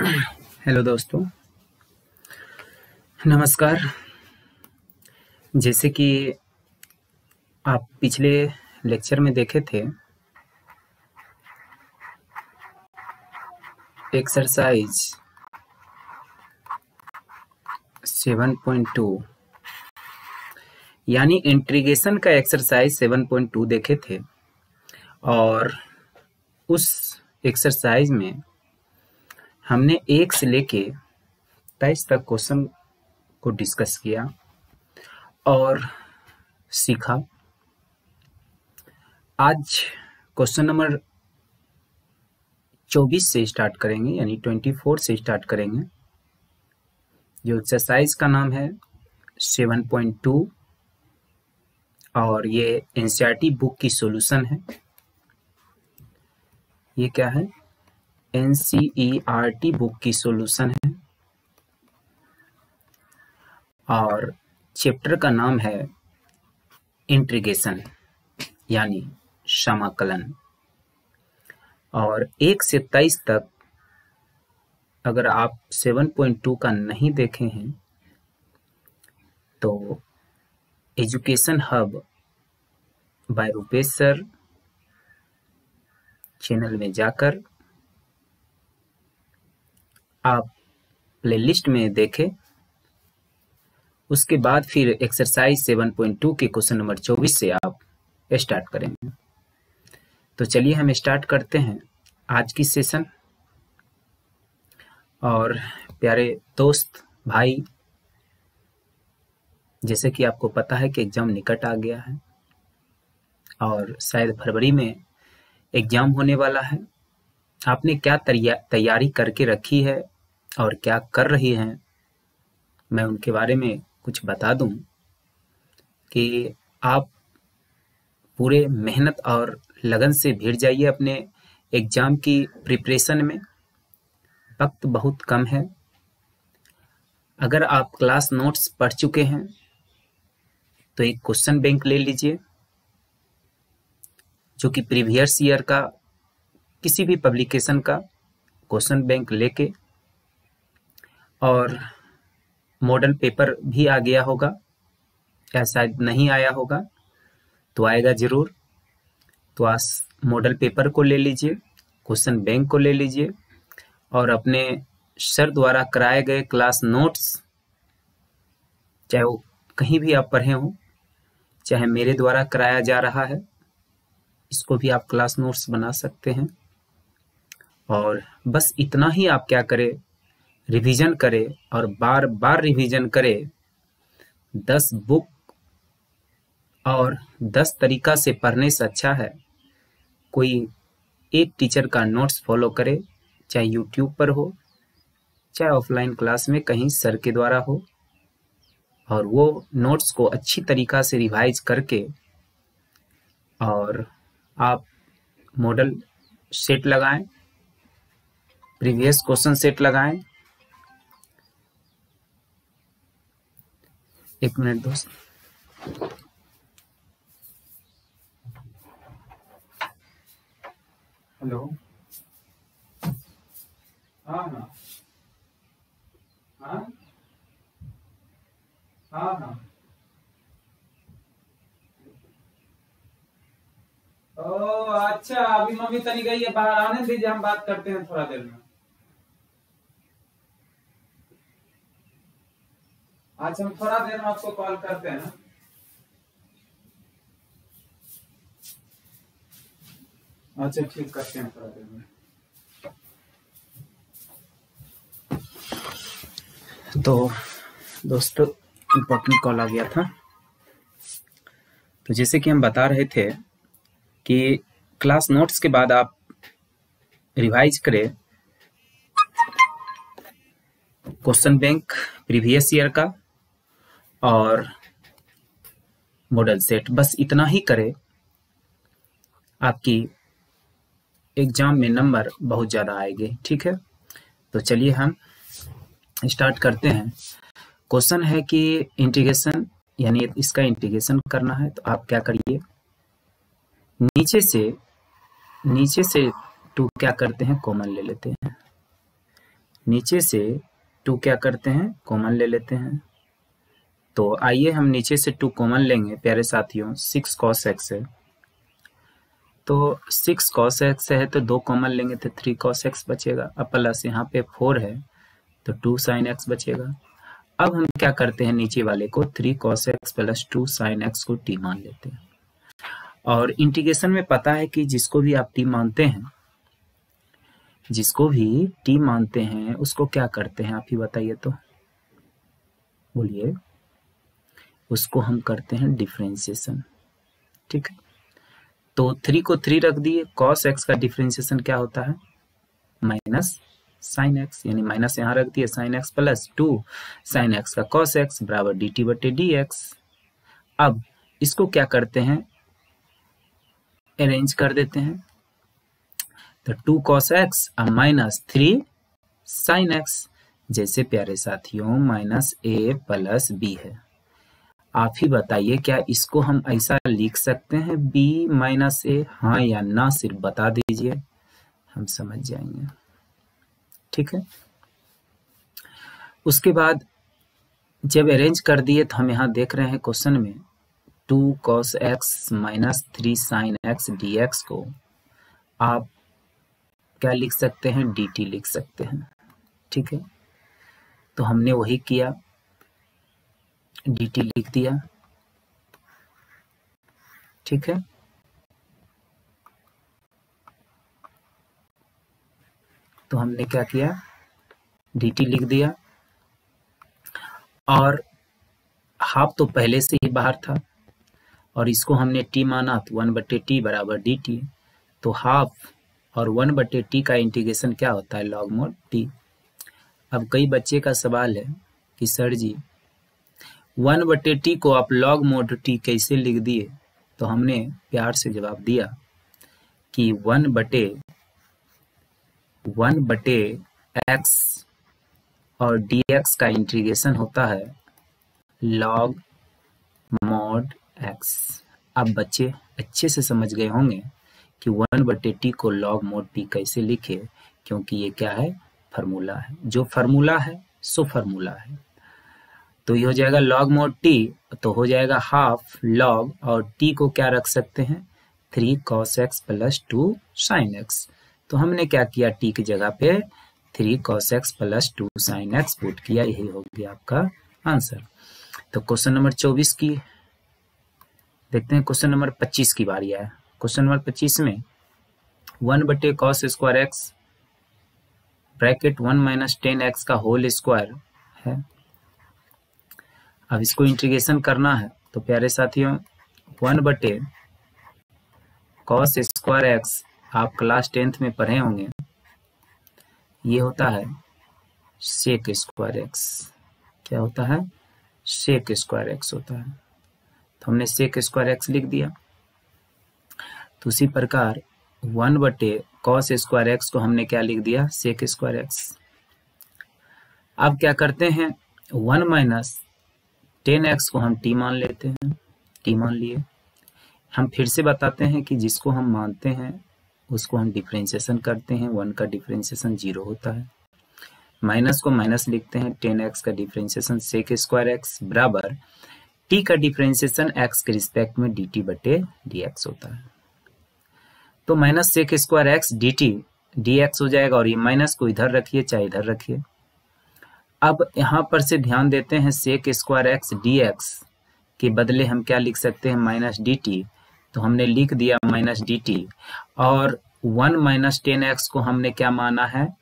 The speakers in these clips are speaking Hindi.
हेलो दोस्तों, नमस्कार। जैसे कि आप पिछले लेक्चर में देखे थे, एक्सरसाइज 7.2 यानी इंटीग्रेशन का एक्सरसाइज 7.2 देखे थे और उस एक्सरसाइज में हमने 1 से लेके 23 तक क्वेश्चन को डिस्कस किया और सीखा। आज क्वेश्चन नंबर 24 से स्टार्ट करेंगे, यानी 24 से स्टार्ट करेंगे। जो एक्सरसाइज का नाम है 7.2 और ये एनसीईआरटी बुक की सॉल्यूशन है। ये क्या है? एनसीईआरटी बुक की सॉल्यूशन है और चैप्टर का नाम है इंटीग्रेशन यानी समाकलन। और 1 से 23 तक अगर आप 7.2 का नहीं देखे हैं तो education hub by Rupesh sir channel में जाकर आप प्लेलिस्ट में देखें। उसके बाद फिर एक्सरसाइज 7.2 के क्वेश्चन नंबर 24 से आप स्टार्ट करेंगे। तो चलिए हम स्टार्ट करते हैं आज की सेशन। और प्यारे दोस्त भाई, जैसे कि आपको पता है कि एग्जाम निकट आ गया है और शायद फरवरी में एग्जाम होने वाला है। आपने क्या तैयारी करके रखी है और क्या कर रही हैं, मैं उनके बारे में कुछ बता दूं कि आप पूरे मेहनत और लगन से भिड़ जाइए अपने एग्जाम की प्रिपरेशन में। वक्त बहुत कम है। अगर आप क्लास नोट्स पढ़ चुके हैं तो एक क्वेश्चन बैंक ले लीजिए, जो कि प्रीवियस ईयर का किसी भी पब्लिकेशन का क्वेश्चन बैंक लेके, और मॉडल पेपर भी आ गया होगा या शायद नहीं आया होगा, तो आएगा जरूर। तो आज मॉडल पेपर को ले लीजिए, क्वेश्चन बैंक को ले लीजिए और अपने सर द्वारा कराए गए क्लास नोट्स, चाहे वो कहीं भी आप पढ़े हो, चाहे मेरे द्वारा कराया जा रहा है, इसको भी आप क्लास नोट्स बना सकते हैं। और बस इतना ही आप क्या करें, रिवीजन करें और बार बार रिवीजन करें। 10 बुक और 10 तरीका से पढ़ने से अच्छा है कोई एक टीचर का नोट्स फॉलो करे, चाहे यूट्यूब पर हो, चाहे ऑफलाइन क्लास में कहीं सर के द्वारा हो, और वो नोट्स को अच्छी तरीका से रिवाइज करके और आप मॉडल सेट लगाएं, प्रीवियस क्वेश्चन सेट लगाएं। एक मिनट दोस्त। हेलो। हाँ हाँ हाँ हाँ हाँ। ओ अच्छा, अभी मम्मी तनी गई है बाहर, आने दीजिए, हम बात करते हैं थोड़ा देर में। अच्छा, हम थोड़ा देर में आपको कॉल करते हैं। अच्छा ठीक, करते हैं थोड़ा देर में। तो दोस्तों, इम्पोर्टेंट कॉल आ गया था। तो जैसे कि हम बता रहे थे कि क्लास नोट्स के बाद आप रिवाइज करें क्वेश्चन बैंक प्रीवियस ईयर का और मॉडल सेट। बस इतना ही करें, आपकी एग्जाम में नंबर बहुत ज़्यादा आएंगे। ठीक है, तो चलिए हम स्टार्ट करते हैं। क्वेश्चन है कि इंटीग्रेशन, यानी इसका इंटीग्रेशन करना है। तो आप क्या करिए, नीचे से 2 क्या करते हैं, कॉमन ले लेते हैं। नीचे से 2 क्या करते हैं, कॉमन ले लेते हैं। तो आइए हम नीचे से 2 कॉमन लेंगे प्यारे साथियों। 6 cos x है, तो 6 cos x है तो 2 कॉमन लेंगे तो 3 cos x बचेगा। अब प्लस यहाँ पे 4 है तो 2 sin x बचेगा। अब हम क्या करते हैं, नीचे वाले को 3 cos x plus 2 sin x को t मान लेते हैं। और इंटीग्रेशन में पता है कि जिसको भी आप t मानते हैं, जिसको भी t मानते हैं उसको क्या करते हैं, आप ही बताइए तो, बोलिए। उसको हम करते हैं डिफरेंशिएशन, ठीक है। तो 3 को 3 रख दिए, cos x का डिफरेंशिएशन क्या होता है, माइनस sin x, यानी माइनस यहाँ रख दिए sin x plus 2 sin x का cos x बराबर dt बटे dx। अब इसको क्या करते हैं, अरेंज कर देते हैं। तो 2 cos x अब माइनस 3 sin x, जैसे प्यारे साथियों माइनस a प्लस b है। आप ही बताइए क्या इसको हम ऐसा लिख सकते हैं b माइनस a, हाँ या ना, सिर्फ बता दीजिए, हम समझ जाएंगे, ठीक है। उसके बाद जब अरेंज कर दिए तो हम यहाँ देख रहे हैं क्वेश्चन में 2 cos x minus 3 sin x dx को आप क्या लिख सकते हैं, dt लिख सकते हैं, ठीक है। तो हमने वही किया, dt लिख दिया, ठीक है। तो हमने क्या किया, dt लिख दिया, और हाफ तो पहले से ही बाहर था और इसको हमने t माना तो 1/t बराबर dt। तो हाफ और 1/t का इंटीग्रेशन क्या होता है, लॉग मोड t। अब कई बच्चे का सवाल है कि सर जी 1/t को आप लॉग मोड t कैसे लिख दिए, तो हमने प्यार से जवाब दिया कि 1/x और dx का इंटीग्रेशन होता है log mod x। अब बच्चे अच्छे से समझ गए होंगे कि 1/t को log mod t कैसे लिखे, क्योंकि ये क्या है, फार्मूला है। जो फार्मूला है सो फार्मूला है। तो ये हो जाएगा log mod t, तो हो जाएगा हाफ log, और t को क्या रख सकते हैं, 3 cos x plus 2 sin x। तो हमने क्या किया, t की जगह पे 3 cos x plus 2 sin x put किया, यही हो गया आपका आंसर। तो क्वेश्चन नंबर 24 की देखते हैं। क्वेश्चन नंबर 25 की बारी है। क्वेश्चन नंबर 25 में 1/cos square x bracket 1 minus 10x का होल स्क्वायर है। अब इसको इंटीग्रेशन करना है, तो प्यारे साथियों 1/cos स्क्वायर x आप क्लास 10th में पढ़े होंगे, ये होता है sec स्क्वायर x। क्या होता है, sec स्क्वायर x होता है। तो हमने sec स्क्वायर x लिख दिया। तो उसी प्रकार 1/cos स्क्वायर x को हमने क्या लिख दिया, sec स्क्वायर x। अब क्या करते हैं, 1 माइनस 10x को हम t मान लेते हैं, t मान लिए। हम फिर से बताते हैं कि जिसको हम मानते हैं उसको हम डिफरेंशिएशन करते हैं। 1 का डिफरेंशिएशन 0 होता है, माइनस को माइनस लिखते हैं, 10x का डिफरेंशिएशन sec स्क्वायर x बराबर t का डिफरेंशिएशन x के रिस्पेक्ट में dt बटे dx होता है। तो minus sec square x dt dx हो जाएगा, और ये माइनस को इधर रखिए चाहे इधर रखिए। अब यहाँ पर से ध्यान देते हैं, sec स्क्वायर x dx के बदले हम क्या लिख सकते हैं, माइनस dt। तो हमने लिख दिया माइनस dt, और 1 माइनस 10x को हमने क्या माना है,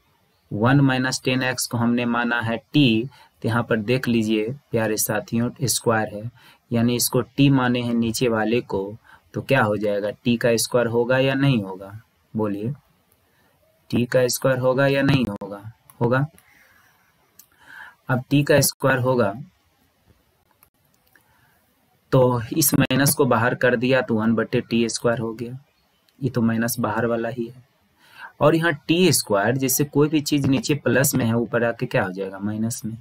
1 माइनस 10x को हमने माना है t। तो यहाँ पर देख लीजिए प्यारे साथियों, स्क्वायर है, यानी इसको t माने हैं नीचे वाले को, तो क्या हो जाएगा, t का स्क्वायर होगा या नहीं होगा, बोलिए, t का स्क्वायर होगा या नहीं होगा, होगा। अब t का स्क्वायर होगा तो इस माइनस को बाहर कर दिया तो 1/t स्क्वायर हो गया, ये तो माइनस बाहर वाला ही है। और यहाँ t स्क्वायर, जैसे कोई भी चीज नीचे प्लस में है ऊपर आके क्या हो जाएगा, माइनस में।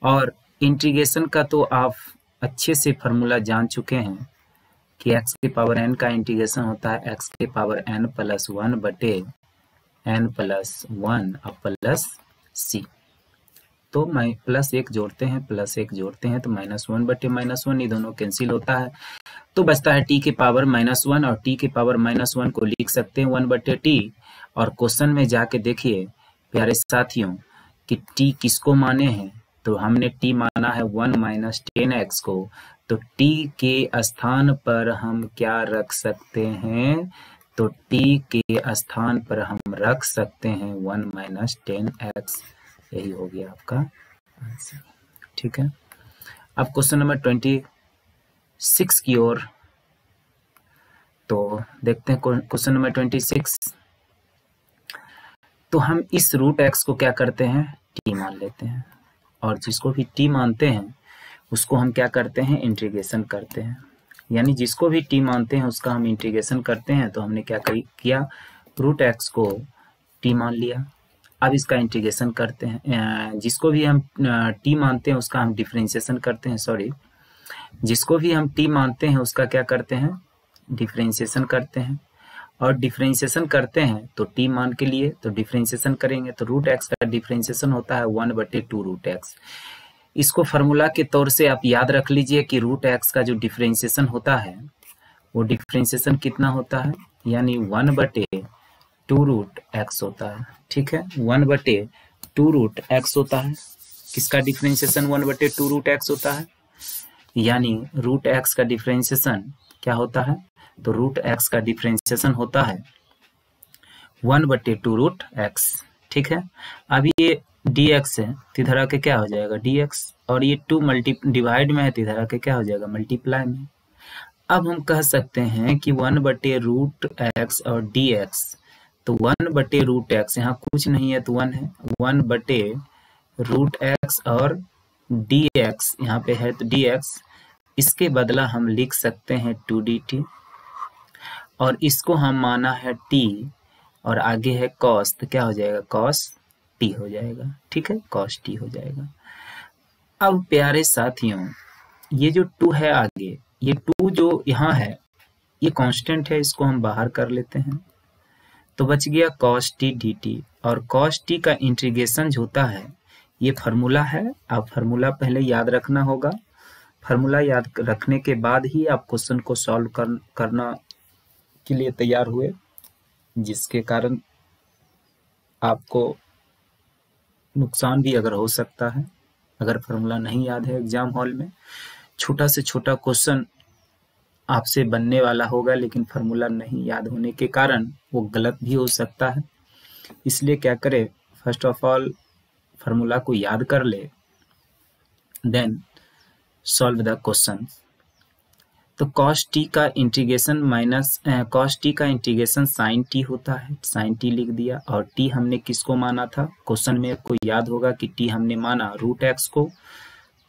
और इंटीग्रेशन का तो आप अच्छे से फॉर्मूला जान चुके हैं कि x के पावर n का इंटीग्रेशन होता है x के power n plus 1/n plus 1 अब प्लस सी। तो +1 जोड़ते हैं, +1 जोड़ते हैं तो -1/-1, ये दोनों कैंसिल होता है, तो बचता है t के पावर -1, और t के पावर -1 को लिख सकते हैं 1/t। और क्वेश्चन में जाके देखिए प्यारे साथियों कि t किसको माने हैं, तो हमने t माना है 1 - 10x को, तो t के स्थान पर हम क्या रख सकते हैं, तो t के स्थान पर हम रख सकते हैं 1 - 10x। यही हो गया आपका आंसर। ठीक है, अब क्वेश्चन नंबर 26 की ओर तो देखते हैं। क्वेश्चन नंबर 26, तो हम इस √x को क्या करते हैं, t मान लेते हैं, और जिसको भी t मानते हैं उसको हम क्या करते हैं, इंटीग्रेशन करते हैं। यानी जिसको भी t मानते हैं उसका हम इंटीग्रेशन करते हैं। तो हमने क्या किया, √x को t मान लिया। अब इसका इंटीग्रेशन करते हैं। जिसको भी हम t मानते हैं उसका हम डिफरेंशिएशन करते हैं, सॉरी, जिसको भी हम t मानते हैं उसका क्या करते हैं, डिफरेंशिएशन करते हैं। और डिफरेंशिएशन करते हैं तो t मान के लिए तो डिफरेंशिएशन करेंगे, तो √x का डिफरेंशिएशन होता है 1/2 √x। इसको फार्मूला के तौर से आप याद रख लीजिए कि √x का जो डिफरेंशिएशन होता है वो डिफरेंशिएशन कितना होता है, यानी 1/2 √x होता है। ठीक है, 1/2 √x होता है। किसका डिफरेंशिएशन 1/2 √x होता है, यानी √x का डिफरेंशिएशन क्या होता है, तो √x का डिफरेंशिएशन होता है 1/2 √x। ठीक है, अब ये dx है तो इधर आके क्या हो जाएगा dx, और ये 2 डिवाइड में है तो इधर आके क्या हो जाएगा, मल्टीप्लाई में। अब हम कह सकते हैं कि 1/√x और dx, तो 1/√x यहाँ कुछ नहीं है तो 1 है, 1/√x और dx यहाँ पे है तो dx, इसके बदला हम लिख सकते हैं 2dt, और इसको हम माना है t, और आगे है cos, तो क्या हो जाएगा, cos t हो जाएगा। ठीक है, cos t हो जाएगा। अब प्यारे साथियों ये जो 2 है आगे, ये 2 जो यहाँ है ये कांस्टेंट है, इसको हम बाहर कर लेते हैं, तो बच गया cos t dt। और cos t का इंटीग्रेशन जो होता है ये फार्मूला है, आप फार्मूला पहले याद रखना होगा। फार्मूला याद रखने के बाद ही आप क्वेश्चन को सॉल्व करना के लिए तैयार हुए, जिसके कारण आपको नुकसान भी अगर हो सकता है अगर फार्मूला नहीं याद है। एग्जाम हॉल में छोटा से छोटा क्वेश्चन आपसे बनने वाला होगा, लेकिन फार्मूला नहीं याद होने के कारण वो गलत भी हो सकता है। इसलिए क्या करे, फर्स्ट ऑफ ऑल फार्मूला को याद कर ले, देन सॉल्व द क्वेश्चन। तो cos t का इंटीग्रेशन cos t का इंटीग्रेशन sin t होता है, sin t लिख दिया। और t हमने किसको माना था, क्वेश्चन में आपको याद होगा कि t हमने माना √x को,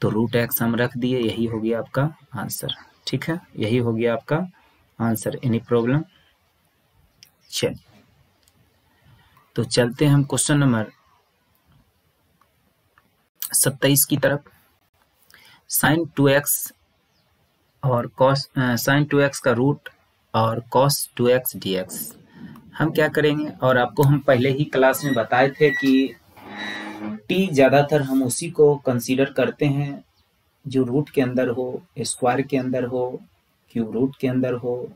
तो √x हम रख दिए, यही हो गया आपका आंसर। ठीक है, यही हो गया आपका आंसर। Any problem? चल तो चलते हैं हम क्वेश्चन नंबर 27 की तरफ। sin 2x और sin 2x का रूट और cos 2x dx हम क्या करेंगे, और आपको हम पहले ही क्लास में बताए थे कि t ज्यादातर हम उसी को कंसीडर करते हैं जो रूट के अंदर हो, स्क्वायर के अंदर हो, क्यूब रूट के अंदर हो,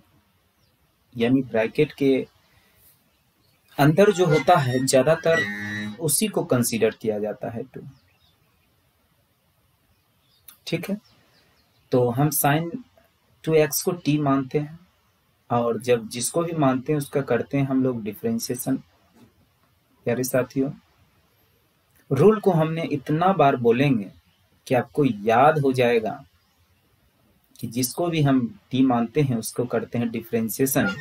यानी ब्रैकेट के अंदर जो होता है ज्यादातर उसी को कंसीडर किया जाता है 2। ठीक है, तो हम sin 2x को t मानते हैं, और जब जिसको भी मानते हैं उसका करते हैं हम लोग डिफरेंशिएशन। प्यारे साथियों रूल को हमने इतना बार बोलेंगे कि आपको याद हो जाएगा कि जिसको भी हम t मानते हैं उसको करते हैं डिफरेंशिएशन।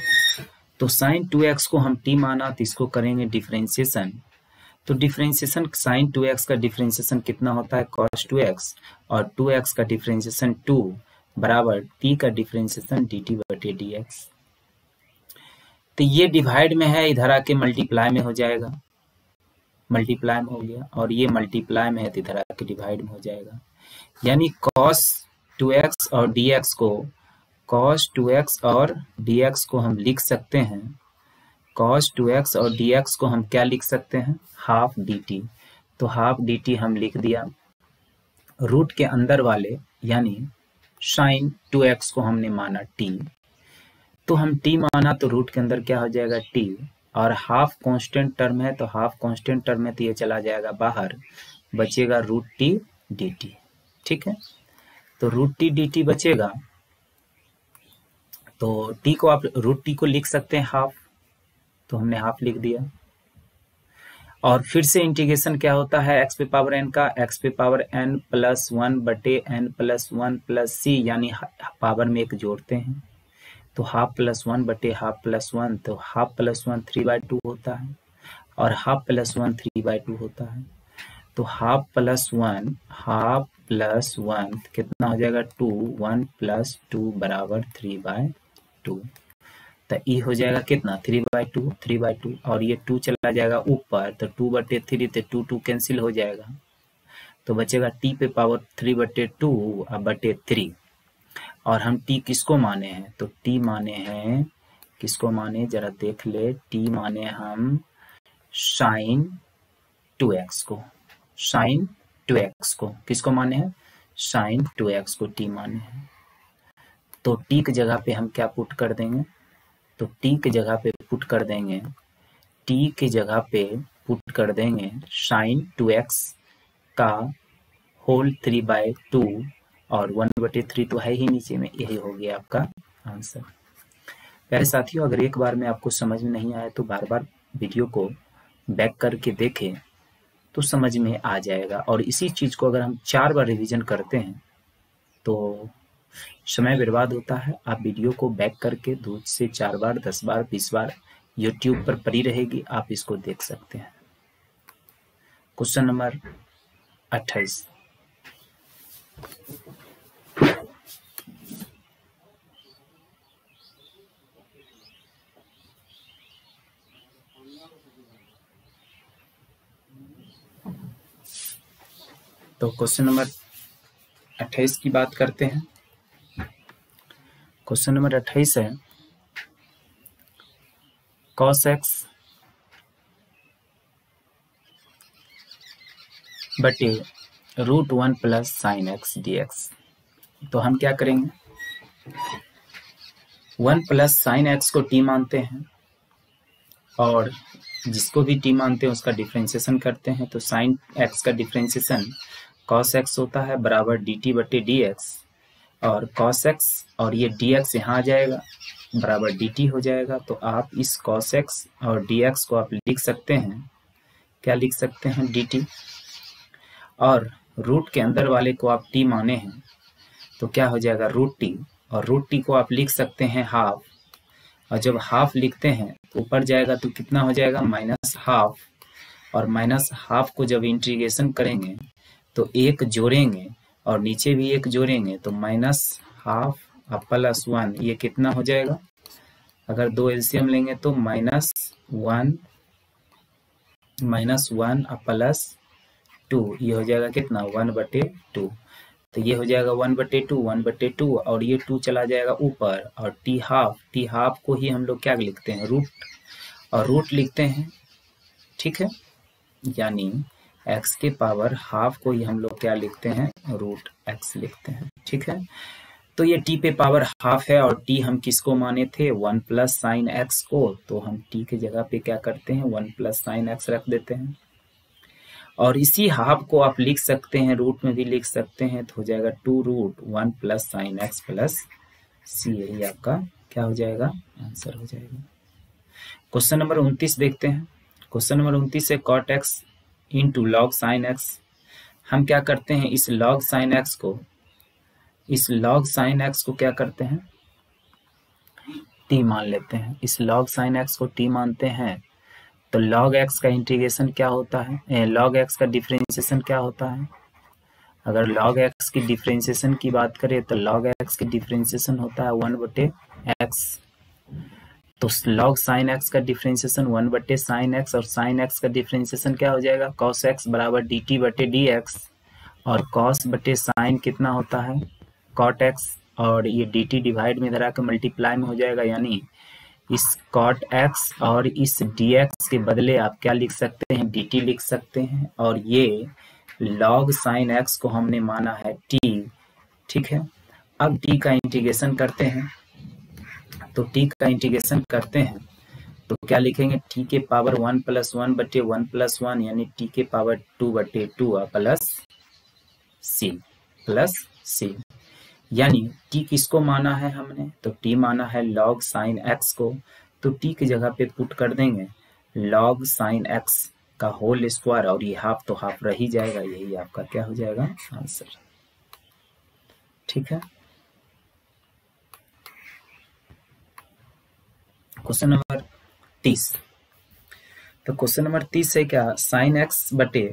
तो sin 2x को हम t माना तो इसको करेंगे डिफरेंशिएशन। तो डिफरेंशिएशन sin 2x का डिफरेंशिएशन कितना होता है, cos 2x, और 2x का डिफरेंशिएशन 2 बराबर t का डिफरेंशिएशन dt/dx। तो ये डिवाइड में है, इधर आके मल्टीप्लाई में हो जाएगा, मल्टीप्लाई में हो गया, और ये मल्टीप्लाई में है तो इधर आके डिवाइड में हो जाएगा। यानी cos 2x और dx को, cos 2x और dx को हम लिख सकते हैं, cos 2x और dx को हम क्या लिख सकते हैं, हाफ dt। तो हाफ डी टी हम लिख दिया। रूट के अंदर वाले यानी साइन 2x को हमने माना t, तो हम t माना तो रूट के अंदर क्या हो जाएगा t, और हाफ कांस्टेंट टर्म है तो हाफ कांस्टेंट टर्म है तो ये चला जाएगा बाहर, बचेगा रूट टी डी टी। ठीक है, तो रूट टी डी टी बचेगा, तो t को आप रूट टी को लिख सकते हैं हाफ, तो हमने हाफ लिख दिया। और फिर से इंटीग्रेशन क्या होता है x पे पावर n का, x पे पावर n प्लस 1 बटे n प्लस 1 प्लस c, यानी पावर में एक जोड़ते हैं तो हाफ प्लस 1 बटे हाफ प्लस 1, तो हाफ प्लस 1 3/2 होता है और हाफ प्लस 1 3/2 होता है। तो हाफ प्लस 1 कितना हो जाएगा 2, 1 प्लस 2 बराबर 3/2, तो ई हो जाएगा कितना 3/2 और ये 2 चला जाएगा ऊपर तो 2/3, तो 2 कैंसिल हो जाएगा, तो बचेगा t पे पावर 3/2 बटे 3। और हम t किसको माने हैं, तो t माने हैं, किसको माने जरा देख ले, t माने हम साइन 2x को, साइन 2x को किसको माने हैं, साइन 2x को t माने हैं। तो t की जगह पे हम क्या पुट कर देंगे, तो t की जगह पे पुट कर देंगे, t की जगह पे पुट कर देंगे साइन 2x का होल 3/2 और 1/3 तो है ही नीचे में, यही हो गया आपका आंसर। प्यारे साथियों, अगर एक बार में आपको समझ में नहीं आया तो बार बार वीडियो को बैक करके देखें तो समझ में आ जाएगा। और इसी चीज को अगर हम 4 बार रिवीजन करते हैं तो समय बर्बाद होता है। आप वीडियो को बैक करके 2 से 4 बार, 10 बार, 20 बार यूट्यूब पर पड़ी रहेगी, आप इसको देख सकते हैं। क्वेश्चन नंबर 28, तो क्वेश्चन नंबर 28 की बात करते हैं। क्वेश्चन नंबर 28 है cos x बटे √1 प्लस साइन x dx। तो हम क्या करेंगे, 1 प्लस साइन x को t मानते हैं और जिसको भी t मानते हैं उसका डिफरेंशिएशन करते हैं। तो साइन x का डिफरेंशिएशन cos x होता है बराबर dt बटे dx, और cos x और ये dx यहाँ आ जाएगा बराबर dt हो जाएगा। तो आप इस cos x और dx को आप लिख सकते हैं, क्या लिख सकते हैं, dt, और रूट के अंदर वाले को आप t माने हैं तो क्या हो जाएगा √t, और √t को आप लिख सकते हैं हाफ, और जब हाफ लिखते हैं तो ऊपर जाएगा तो कितना हो जाएगा -12, और -12 को जब इंटीग्रेशन करेंगे तो एक जोड़ेंगे और नीचे भी एक जोड़ेंगे तो -12 प्लस 1, ये कितना हो जाएगा, अगर 2 एलसीएम लेंगे तो -1 प्लस 2, ये हो जाएगा कितना 1/2, तो ये हो जाएगा 1/2 और ये 2 चला जाएगा ऊपर, और t हाफ को ही हम लोग क्या लिखते हैं रूट, और रूट लिखते हैं, ठीक है, यानी x के पावर हाफ को ही हम लोग क्या लिखते हैं √x लिखते हैं। ठीक है, तो ये t पे पावर हाफ है और t हम किसको माने थे 1 प्लस साइन x को, तो हम t के जगह पे क्या करते हैं 1 प्लस साइन x रख देते हैं, और इसी हाफ को आप लिख सकते हैं रूट में भी लिख सकते हैं, तो हो जाएगा 2√1 plus sign x plus c, यही आपका क्या हो जाएगा आंसर हो जाएगा। क्वेश्चन नंबर 29 देखते हैं। क्वेश्चन नंबर 29 है cot x into log sign x। हम क्या करते हैं इस लॉग साइन x को क्या करते हैं t मान लेते हैं, इस लॉग साइन x को t मानते हैं। तो log x का इंटीग्रेशन क्या होता है, log x का डिफरेंशिएशन क्या होता है, अगर log x की डिफरेंशिएशन की बात करें तो log x की डिफरेंशिएशन होता है 1/x, तो log sin x का डिफरेंशिएशन 1/sin x, और sin x का डिफरेंशिएशन क्या हो जाएगा cos x बराबर dt बटे dx, और cos बटे sin कितना होता है cot x, और ये dt डिवाइड में इधर आकर मल्टीप्लाई में हो जाएगा, यानी इस cot x और इस dx के बदले आप क्या लिख सकते हैं, dt लिख सकते हैं, और ये log sin x को हमने माना है t, ठीक है। अब t का इंटीग्रेशन करते हैं, तो t का इंटीग्रेशन करते हैं तो क्या लिखेंगे, t के पावर 1 + 1 बटे 1 + 1 यानी t के पावर 2 बटे 2 प्लस c, यानी t किसको माना है हमने, तो t माना है log sin x को, तो t की जगह पे पुट कर देंगे log sin x का होल स्क्वायर, और ये हाफ तो हाफ रह ही जाएगा, यही आपका क्या हो जाएगा आंसर, ठीक है। क्वेश्चन नंबर 30, तो क्वेश्चन नंबर 30 है क्या, sin x बटे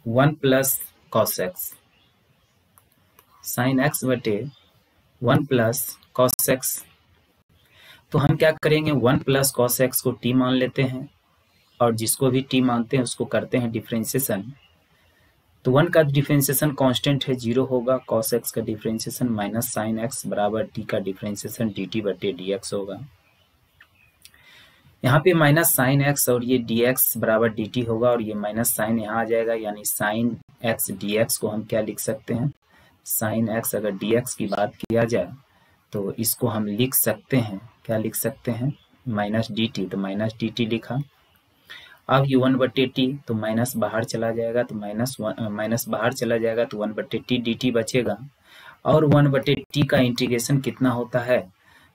1 + cos x, sin x बटे 1 + cos x, तो हम क्या करेंगे 1 + cos x को t मान लेते हैं, और जिसको भी t मानते हैं उसको करते हैं डिफरेंशिएशन, तो 1 का डिफरेंशिएशन कांस्टेंट है 0 होगा, cos x का डिफरेंशिएशन माइनस sin x बराबर t का डिफरेंशिएशन dt बटे dx होगा। यहाँ पे माइनस sin x और ये dx बराबर dt होगा, और ये माइनस साइन यहाँ आ जाएगा, यानी sin x dx को हम क्या लिख सकते हैं, sin x अगर dx की बात किया जाए तो इसको हम लिख सकते हैं, क्या लिख सकते हैं, माइनस dt, तो माइनस dt लिखा। अब ये 1 बटे टी, तो माइनस बाहर चला जाएगा, तो माइनस बाहर चला जाएगा तो 1 बटे टी dt बचेगा, और 1 बटे टी का इंटीग्रेशन कितना होता है,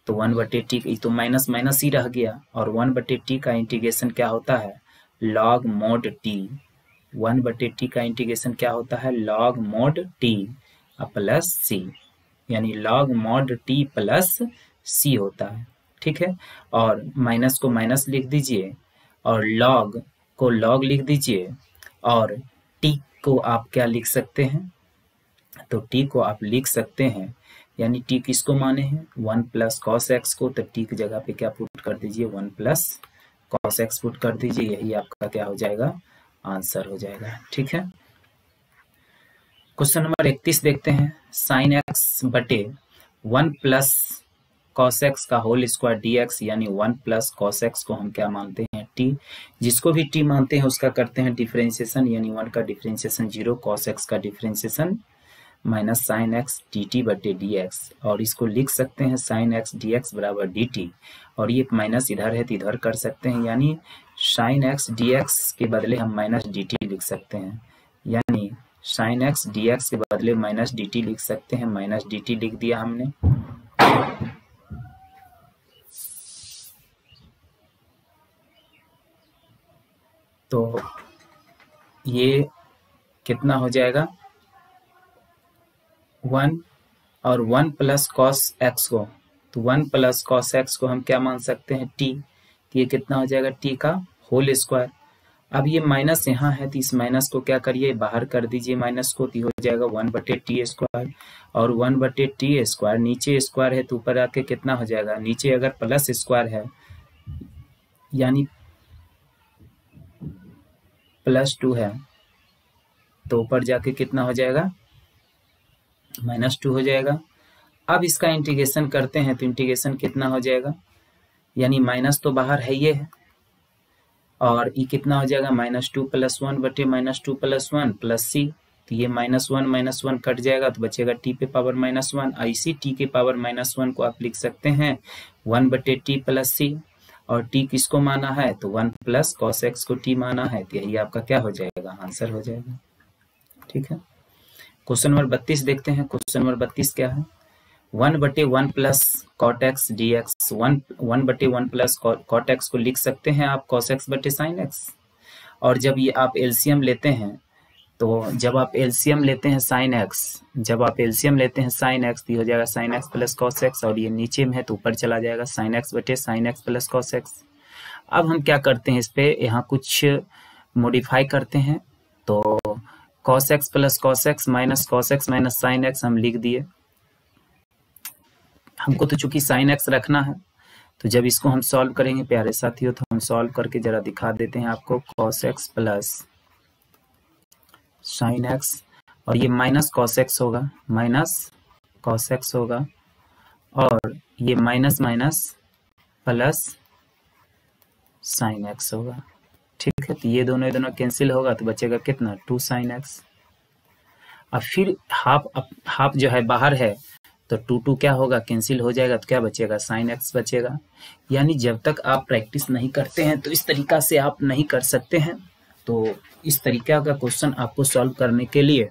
तो 1 बटे टी, तो माइनस माइनस ही रह गया, और 1 बटे टी का इंटीग्रेशन क्या होता है, log mod t, 1 बटे टी का इंटीग्रेशन क्या होता है, log mod t plus c, यानी log mod t plus c होता है, ठीक है। और माइनस को माइनस लिख दीजिए, और log को log लिख दीजिए, और t को आप क्या लिख सकते हैं, तो t को आप लिख सकते हैं, यानी t किसको माने हैं 1 + cos x को, तो t की जगह पे क्या पुट कर दीजिए 1 + cos x पुट कर दीजिए, यही आपका क्या हो जाएगा आंसर हो जाएगा, ठीक है। क्वेश्चन नंबर 31 देखते हैं, sin x बटे 1 + cos x का होल स्क्वायर dx, यानी 1 + cos x को हम क्या मानते हैं t, जिसको भी t मानते हैं उसका करते हैं डिफरेंशिएशन, यानी 1 का डिफरेंशिएशन 0, cos x का differentiation minus sin x dt बटे dx, और इसको लिख सकते हैं sin x dx बराबर dt, और ये माइनस इधर है तो इधर कर सकते हैं, यानी sin x dx के बदले हम माइनस dt लिख सकते हैं, यानी sin x dx के बदले माइनस dt लिख सकते हैं, माइनस dt लिख दिया हमने। तो ये कितना हो जाएगा 1, और 1 + cos x को, तो 1 + cos x को हम क्या मान सकते हैं t, तो ये कितना हो जाएगा t का होल स्क्वायर। अब ये माइनस यहाँ है तो इस माइनस को क्या करिए बाहर कर दीजिए, माइनस को, तो हो जाएगा 1 बटे टी स्क्वायर, और 1 बटे टी स्क्वायर, नीचे स्क्वायर है तो ऊपर आके कितना हो जाएगा, नीचे अगर प्लस स्क्वायर है यानी +2 है तो ऊपर जाके कितना हो जाएगा -2 हो जाएगा। अब इसका इंटीग्रेशन करते हैं तो इंटीग्रेशन कितना हो जाएगा, यानी माइनस तो बाहर है ये है, और ये कितना हो जाएगा -2 + 1 बटे -2 + 1 प्लस c, तो ये -1 कट जाएगा तो बचेगा t पे पावर -1, इसी t के पावर -1 को आप लिख सकते हैं 1 बटे t प्लस c, और t किसको माना है तो 1 + cos x को t माना है, तो यही आपका क्या हो जाएगा आंसर हो जाएगा, ठीक है। क्वेश्चन नंबर 32 देखते हैं, क्वेश्चन नंबर 32 क्या है, 1 बटे 1 + cot x dx, 1 बटे 1 + cot x को लिख सकते हैं आप cos x बटे sin x, और जब ये आप एलसीएम लेते हैं, तो जब आप एलसीएम लेते हैं sin x, जब आप एलसीएम लेते हैं sin x तो हो जाएगा sin x + cos x, और ये नीचे में है तो ऊपर चला जाएगा sin x बटे sin x + cos x। अब हम क्या करते हैं, इस पे यहाँ कुछ मॉडिफाई करते हैं, तो cos x + cos x minus cos x minus sin x हम लिख दिए, हमको तो चूंकि sin x रखना है, तो जब इसको हम सॉल्व करेंगे प्यारे साथियों, तो हम सॉल्व करके जरा दिखा देते हैं आपको, cos x + sin x, और ये माइनस cos x होगा, माइनस cos x होगा, और ये minus minus plus sine x होगा। ठीक है, तो ये दोनों कैंसिल होगा तो बचेगा कितना, 2 साइन एक्स। अब फिर हाफ जो है बाहर है तो 2 क्या होगा, कैंसिल हो जाएगा, तो क्या बचेगा, साइन एक्स बचेगा। यानी जब तक आप प्रैक्टिस नहीं करते हैं तो इस तरीका से आप नहीं कर सकते हैं। तो इस तरीका का क्वेश्चन आपको सॉल्व करने के लिए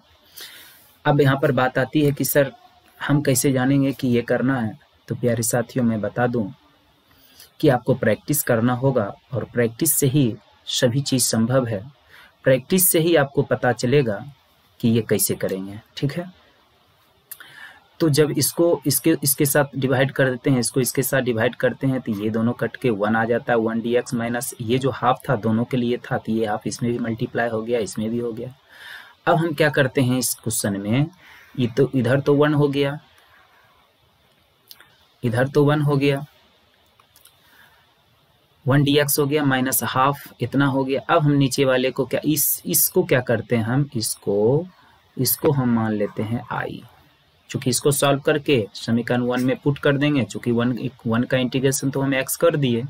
अब यहाँ पर बात आती है कि सर हम कैसे जानेंगे कि ये करना है। तो प्यारे साथियों, मैं बता दूं कि आपको प्रैक्टिस करना होगा और प्रैक्टिस से ही सभी चीज़ संभव है। प्रैक्टिस से ही आपको पता चलेगा कि ये कैसे करेंगे। ठीक है, तो जब इसको इसके साथ डिवाइड कर देते हैं, इसको इसके साथ डिवाइड करते हैं तो ये दोनों कट के 1 आ जाता है, 1 dx माइनस ये जो हाफ था दोनों के लिए था तो ये हाफ इसमें भी मल्टीप्लाई हो गया, इसमें भी हो गया। अब हम क्या करते हैं इस क्वेश्चन में, ये तो इधर तो 1 हो गया, इधर तो 1 हो गया, 1 dx हो गया माइनस हाफ इतना हो गया। अब हम नीचे वाले को क्या इसको क्या करते हैं, हम इसको हम मान लेते हैं आई। चूंकि इसको सॉल्व करके समीकरण 1 में पुट कर देंगे, चूंकि 1 का इंटीग्रेशन तो हम x कर दिए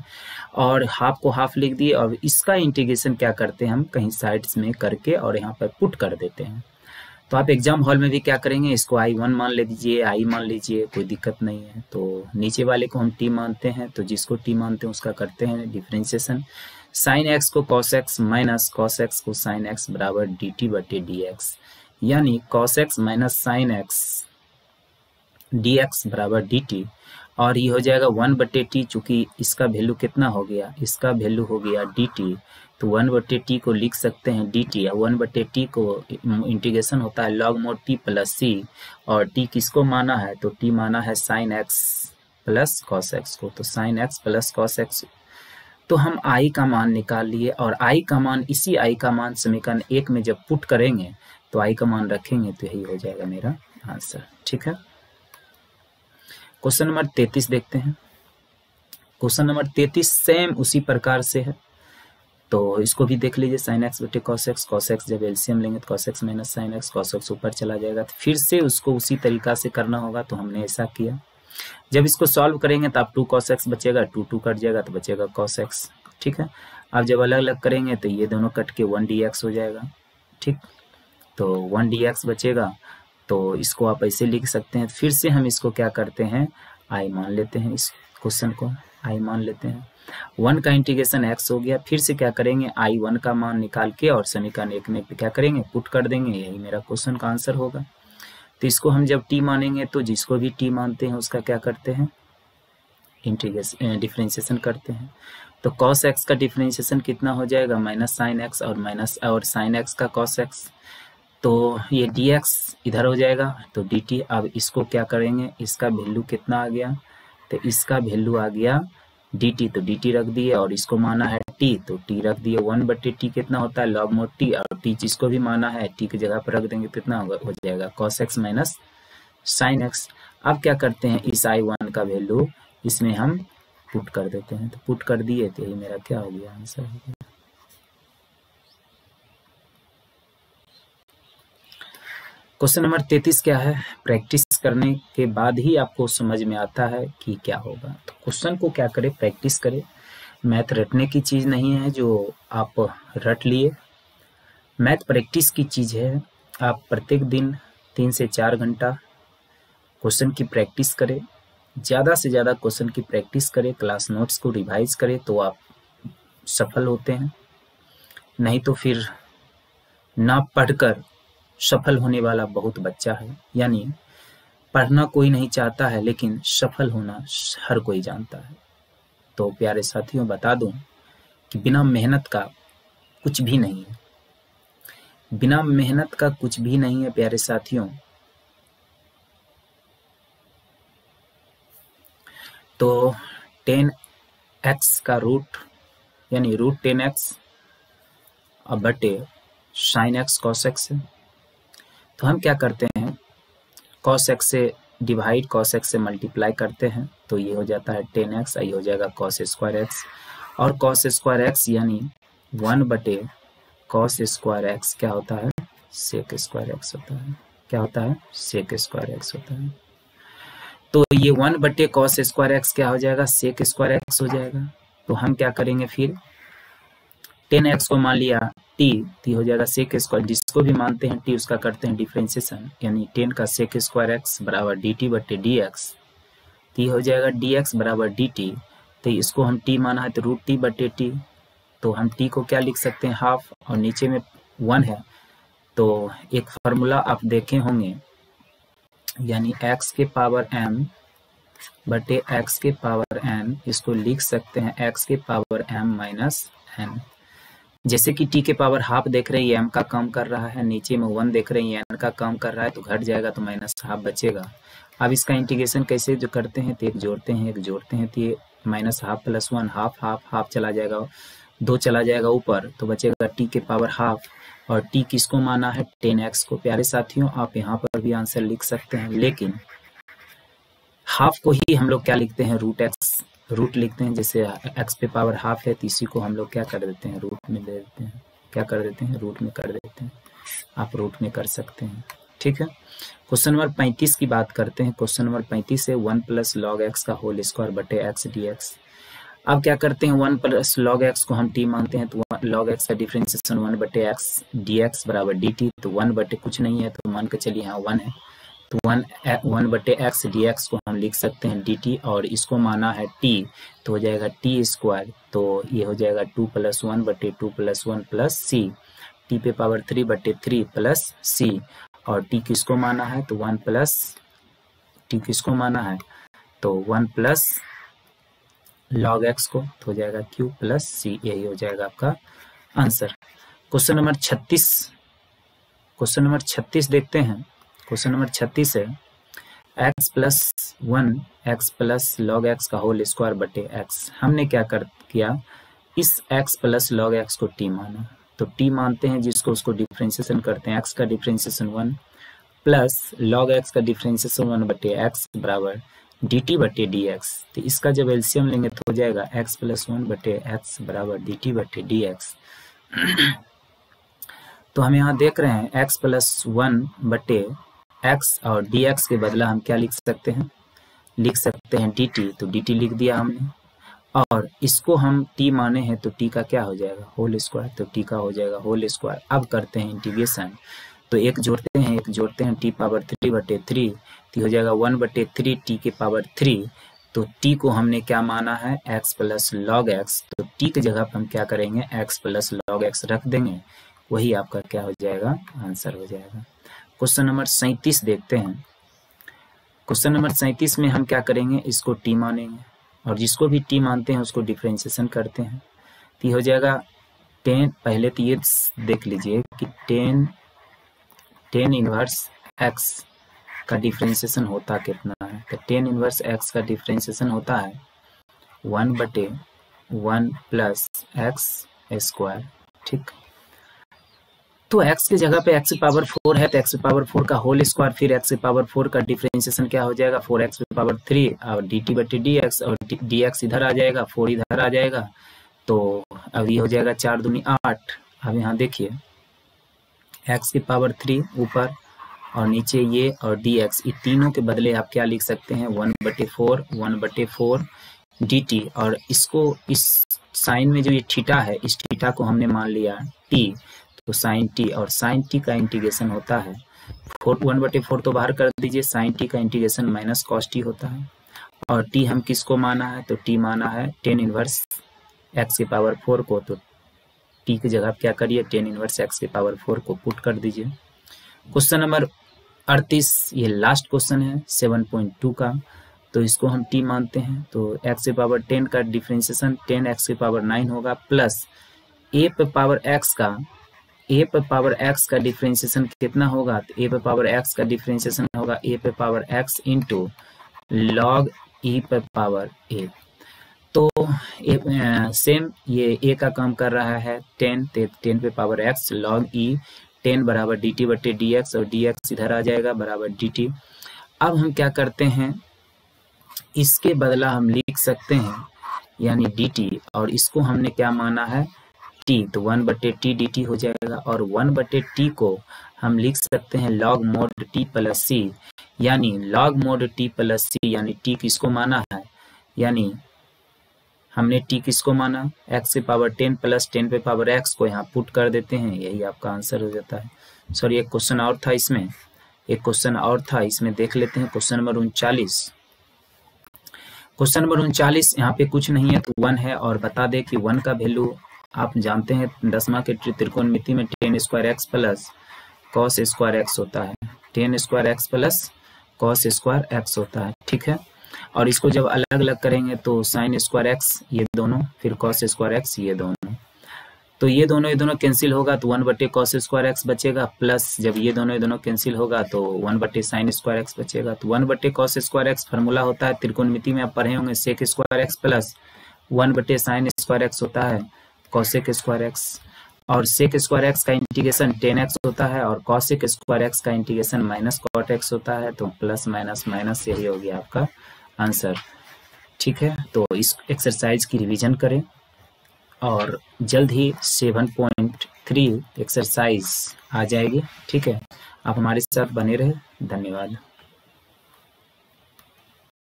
और हाफ को हाफ लिख दिए, और इसका इंटीग्रेशन क्या करते हैं हम कहीं साइड्स में करके और यहाँ पर पुट कर देते हैं। तो आप एग्जाम हॉल में भी क्या करेंगे, इसको I1 मान लीजिए, I मान लीजिए, कोई दिक्कत नहीं है। तो नीचे वाले को हम t मानते हैं, तो जिसको t मानते हैं उसका करते हैं डिफ्रेंशिएशन। साइन x को cos x minus cos x को साइन x बराबर dt बटे dx, यानी cos x minus sine x dx बराबर dt, और ये हो जाएगा 1 बटे टी। चूंकि इसका वैल्यू कितना हो गया, इसका वैल्यू हो गया dt, तो 1 बटे टी को लिख सकते हैं dt, और 1 बटे टी को इंटीग्रेशन होता है log mod t plus c, और t किसको माना है, तो t माना है sin x plus cos x को, तो sin x plus cos x। तो हम i का मान निकाल लिए, और i का मान, इसी i का मान समीकरण 1 में जब पुट करेंगे तो i का मान रखेंगे तो यही हो जाएगा मेरा आंसर। ठीक है, क्वेश्चन नंबर 33 देखते हैं। क्वेश्चन नंबर 33 सेम उसी प्रकार से है, तो इसको भी देख लीजिए। साइन एक्स बटे कॉस एक्स जब एलसीएम लेंगे तो cos x minus sine x, cos x ऊपर चला जाएगा, तो फिर से उसको उसी तरीका से करना होगा। तो हमने ऐसा किया, जब इसको सॉल्व करेंगे तो आप 2 cos x बचेगा, 2 कट जाएगा तो बचेगा cos x। ठीक है, अब जब अलग अलग करेंगे तो ये दोनों कट के 1 dx हो जाएगा। ठीक, तो 1 dx बचेगा, तो इसको आप ऐसे लिख सकते हैं। फिर से हम इसको क्या करते हैं, i मान लेते हैं, इस क्वेश्चन को i मान लेते हैं। 1 का इंटीग्रेशन x हो गया, फिर से क्या करेंगे, i1 का मान निकाल के और समीकरण 1 में क्या करेंगे, पुट कर देंगे, यही मेरा क्वेश्चन का आंसर होगा। तो इसको हम जब t मानेंगे तो जिसको भी t मानते हैं उसका क्या करते हैं, डिफरेंशिएशन करते हैं। तो cos x का डिफरेंशिएशन कितना हो जाएगा, माइनस साइन एक्स और साइन एक्स का cos x, तो ये dx इधर हो जाएगा तो dt। अब इसको क्या करेंगे, इसका वैल्यू कितना आ गया, तो इसका वैल्यू आ गया dt, तो dt रख दिए, और इसको माना है t तो t रख दिए। 1 बटे t कितना होता है, log mod t, और t जिसको भी माना है t की जगह पर रख देंगे तो कितना हो जाएगा, cos x minus sine x। अब क्या करते हैं, इस i1 का वैल्यू इसमें हम पुट कर देते हैं, तो पुट कर दिए तो यही मेरा क्या हो गया, आंसर हो गया। क्वेश्चन नंबर 33 क्या है, प्रैक्टिस करने के बाद ही आपको समझ में आता है कि क्या होगा। तो क्वेश्चन को क्या करें, प्रैक्टिस करें। मैथ रटने की चीज़ नहीं है जो आप रट लिए, मैथ प्रैक्टिस की चीज़ है। आप प्रत्येक दिन 3 से 4 घंटा क्वेश्चन की प्रैक्टिस करें, ज़्यादा से ज़्यादा क्वेश्चन की प्रैक्टिस करें, क्लास नोट्स को रिवाइज करें, तो आप सफल होते हैं। नहीं तो फिर ना पढ़कर सफल होने वाला बहुत बच्चा है। यानी पढ़ना कोई नहीं चाहता है, लेकिन सफल होना हर कोई जानता है। तो प्यारे साथियों, बता दूं कि बिना मेहनत का कुछ भी नहीं है, बिना मेहनत का कुछ भी नहीं है प्यारे साथियों। तो 10x का रूट यानी रूट 10x अब बटे साइन एक्स cos x है। तो हम क्या करते हैं, cos x से डिवाइड cos x से मल्टीप्लाई करते हैं, तो ये हो जाता है 10x, ये हो जाएगा cos स्क्वायर x, और cos स्क्वायर x यानी 1 बटे cos स्क्वायर x क्या होता है, सेक स्क्वायर x होता है। क्या होता है, सेक स्क्वायर x होता है। तो ये 1/cos² क्या हो जाएगा, sec² हो जाएगा। तो हम क्या करेंगे फिर, 10x को मान लिया t, तो हो जाएगा sec², जिसको भी मानते हैं t उसका करते हैं डिफ्रेंशिएशन, यानी 10 का sec² बराबर dt/dx, तो हो जाएगा dx बराबर dt। तो इसको हम t माना है तो √t/t, तो हम t को क्या लिख सकते हैं, हाफ, और नीचे में 1 है। तो एक फार्मूला आप देखे होंगे, यानी x के पावर m बटे x के पावर n, इसको लिख सकते हैं x के पावर m माइनस n। जैसे कि t के पावर हाफ देख रहे हैं, m का काम कर रहा है, नीचे में 1 देख रहे हैं, n का काम कर रहा है, तो घट जाएगा तो माइनस हाफ बचेगा। अब इसका इंटीग्रेशन कैसे जो करते हैं, तो एक जोड़ते हैं तो ये माइनस हाफ प्लस 1, हाफ चला जाएगा, 2 चला जाएगा ऊपर, तो बचेगा t के पावर हाफ। और t किसको माना है, 10x को। प्यारे साथियों, आप यहाँ पर भी आंसर लिख सकते हैं, लेकिन हाफ को ही हम लोग क्या लिखते हैं, रूट लिखते हैं। जैसे x पे पावर हाफ है, तो इसी को हम लोग क्या कर देते हैं, रूट में दे देते हैं, रूट में कर देते हैं। आप रूट में कर सकते हैं, ठीक है। क्वेश्चन नंबर 35 की बात करते हैं। क्वेश्चन नंबर 35 है 1 + log x का होल स्क्वायर बटे x dx। अब क्या करते हैं, 1 + log x को हम t मानते हैं, तो log x का डिफरेंशिएशन 1/x dx बराबर dt, तो 1 बटे कुछ नहीं है, तो मान के चलिए यहाँ 1 है, तो 1/x dx को हम लिख सकते हैं dt, और इसको माना है t, तो हो जाएगा t²। तो ये हो जाएगा 2 + 1 बटे 2 + 1 प्लस c, t पे पावर 3/3 प्लस c, और t किसको माना है, तो 1 + t किसको माना है, तो 1 + log x को, तो हो जाएगा q प्लस c, यही हो जाएगा आपका आंसर। क्वेश्चन नंबर 36 देखते हैं। क्वेश्चन नंबर 36 है x + 1 x + log x का होल स्क्वायर बटे x। हमने क्या किया, इस x + log x को t माना, तो t मानते हैं जिसको, उसको डिफरेंशिएशन करते हैं, x का डिफरेंशिएशन 1 प्लस log x का डिफरेंशिएशन 1/x बराबर dt/dx। तो इसका जब एलसीएम लेंगे तो हो जाएगा x + 1/x बराबर dt/dx। तो हम यहाँ देख रहे हैं x + 1/x और dx के बदला हम क्या लिख सकते हैं, dt, तो dt लिख दिया हमने, और इसको हम t माने हैं, तो t का क्या हो जाएगा, होल स्क्वायर, तो t का हो जाएगा होल स्क्वायर। अब करते हैं इंटीग्रेशन, तो एक जोड़ते हैं t पावर 3/3, तो हो जाएगा 1/3 t के पावर 3, तो t को हमने क्या माना है, x + log x, तो t की जगह पर हम क्या करेंगे, x + log x रख देंगे, वही आपका क्या हो जाएगा, आंसर हो जाएगा। क्वेश्चन नंबर 37 देखते हैं। क्वेश्चन नंबर 37 में हम क्या करेंगे, इसको t मानेंगे, और जिसको भी t मानते हैं उसको डिफरेंशिएशन करते हैं, तो हो जाएगा 10, पहले तो ये देख लीजिए कि 10 इनवर्स x का डिफरेंशिएशन होता कितना है, तो 10 इनवर्स x का डिफरेंशिएशन होता है 1/1 + x², ठीक। तो x की जगह पे x⁴ है, तो x⁴ का होल स्क्वायर, फिर x⁴ का डिफरेंशिएशन क्या हो जाएगा, 4x⁴ और dt/dx, और dx इधर आ जाएगा, 4 इधर आ जाएगा, तो अब ये हो जाएगा 4 दूनी 8। अब यहाँ देखिए x⁴ ऊपर और नीचे ये, और dx, ये तीनों के बदले आप क्या लिख सकते हैं, 1/4 dt, और इसको इस साइन में जो ये थीटा है, इस थीटा को हमने मान लिया t, तो साइन t, और साइन t का इंटीग्रेशन होता है 1/4 तो बाहर कर दीजिए, साइन t का इंटीग्रेशन माइनस cos t होता है, और t हम किसको माना है, तो t माना है 10 इनवर्स x⁴ को, तो t की जगह क्या करिए, 10 इनवर्स x⁴ को पुट कर दीजिए। क्वेश्चन नंबर 38, ये लास्ट क्वेश्चन है 7.2 का, तो इसको हम t मानते हैं, तो x⁻10 का डिफरेंशिएशन 10x⁹ होगा, प्लस a⁻x का डिफरेंशिएशन कितना होगा, तो a⁻x का डिफरेंशिएशन होगा a⁻x इंटू log e⁻a। तो सेम ये a का काम कर रहा है 10⁻x log e 10 बराबर dt/dx, और dx इधर आ जाएगा बराबर dt। अब हम क्या करते हैं, इसके बदला हम लिख सकते हैं यानी dt, और इसको हमने क्या माना है टी, तो 1/t dt हो जाएगा। और 1/t को हम लिख सकते हैं log mod t plus c, यानी log mod t plus c, यानी t किसको माना है, यानी हमने t किसको माना, x से पावर 10 प्लस 10 पे पावर x को यहाँ पुट कर देते हैं, यही आपका आंसर हो जाता है। सॉरी, एक क्वेश्चन और था इसमें, देख लेते हैं। क्वेश्चन नंबर 39, यहाँ पे कुछ नहीं है तो 1 है। और बता दें कि 1 का वैल्यू आप जानते हैं 10वां के त्रिकोणमिति में tan square x plus cos square x होता है, tan square x plus cos square x होता है, ठीक है। और इसको जब अलग अलग करेंगे तो sin स्क्वायर एक्स ये दोनों, फिर cos स्क्वायर एक्स ये दोनों, तो ये दोनों कैंसिल होगा तो 1/cos स्क्वायर एक्स बचेगा, प्लस जब ये दोनों कैंसिल होगा तो 1/sin स्क्वायर एक्स बचेगा। तो 1/cos स्क्वायर एक्स फार्मूला होता है त्रिकोणमिति में आप पढ़े होंगे sec square x plus 1/sin square x होता है cosec स्क्वायर एक्स, और sec स्क्वायर एक्स का इंटीग्रेशन tan x होता है और cosec स्क्वायर एक्स का इंटीग्रेशन माइनस cot x होता है, तो प्लस माइनस माइनस यही हो गया आपका आंसर, ठीक है। तो इस एक्सरसाइज की रिवीजन करें और जल्द ही 7.3 एक्सरसाइज आ जाएगी, ठीक है। आप हमारे साथ बने रहे, धन्यवाद।